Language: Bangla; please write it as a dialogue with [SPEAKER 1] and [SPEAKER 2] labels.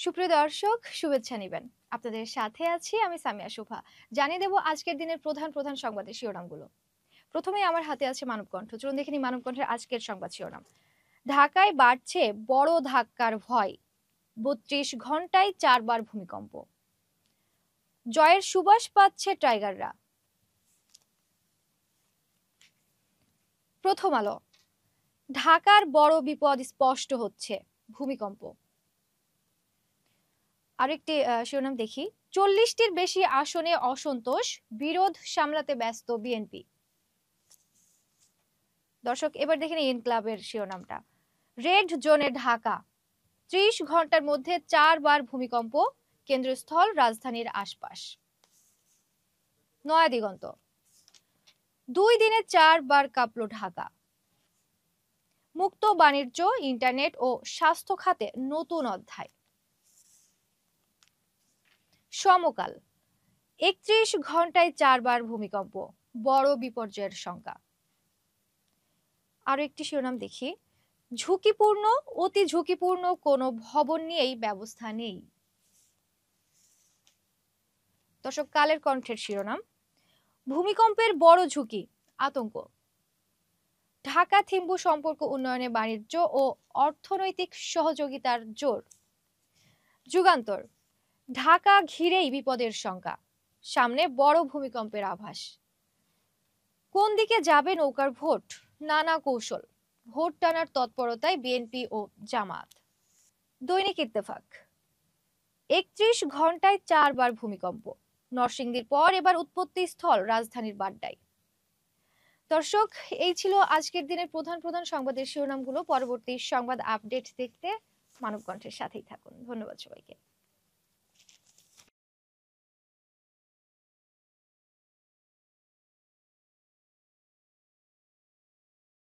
[SPEAKER 1] সুপ্রিয় দর্শক, শুভেচ্ছা নিবেন। আপনাদের সাথে আছি আমি সামিয়া শোভা। জানিয়ে দেব আজকের দিনের প্রধান প্রধান সংবাদের শিরোনামগুলো। প্রথমেই আমার হাতে আছে মানবকণ্ঠ। চলুন দেখে নিই মানবকণ্ঠের আজকের সংবাদ শিরোনাম। ঢাকায় বাড়ছে বড় ধাক্কার ভয়, ৩২ ঘন্টায় ৪ বার ভূমিকম্প। জয়ের সুবাস পাচ্ছে টাইগাররা। প্রথম আলো, ঢাকার বড় বিপদ স্পষ্ট হচ্ছে, ভূমিকম্প। আরেকটি শিরোনাম দেখি, ৪০টির বেশি আসনে অসন্তোষ, বিরোধ সামলাতে ব্যস্ত বিএনপি। দর্শক, এবার দেখে নিন ইনক্লাবের শিরোনামটা। রেড জোনে ঢাকা, ৩০ ঘন্টার মধ্যে ৪ বার ভূমিকম্প, কেন্দ্রস্থল রাজধানীর আশপাশ। নয়া দিগন্ত, ২ দিনে ৪ বার কাঁপল ঢাকা। মুক্ত বাণিজ্য, ইন্টারনেট ও স্বাস্থ্য খাতে নতুন অধ্যায়। সমকাল, ৩১ ঘন্টায় ৪ বার ভূমিকম্প, বড় বিপর্যয়ের শঙ্কা। আরো একটি শিরোনাম দেখি, ঝুঁকিপূর্ণ, অতি ঝুঁকিপূর্ণ কোনো ভবন নিয়েই ব্যবস্থা নেই। দর্শক, কালের কণ্ঠের শিরোনাম, ভূমিকম্পের বড় ঝুঁকি, আতঙ্ক। ঢাকা থিম্পু সম্পর্ক উন্নয়নে বাণিজ্য ও অর্থনৈতিক সহযোগিতার জোর। যুগান্তর, ঢাকা ঘিরেই বিপদের শঙ্কা, সামনে বড় ভূমিকম্পের আভাস। কোন দিকে যাবে নৌকার ভোট, নানা কৌশল, ভোট টানার তৎপরতায় বিএনপি ও জামাত। দৈনিক ইত্তেফাক, ৩১ ঘন্টায় ৪ বার ভূমিকম্প, নরসিংদীর পর এবার উৎপত্তি স্থল রাজধানীর বাড্ডায়। দর্শক, এই ছিল আজকের দিনের প্রধান প্রধান সংবাদের শিরোনামগুলো। পরবর্তী সংবাদ আপডেট দেখতে মানবকণ্ঠের সাথেই থাকুন। ধন্যবাদ সবাইকে।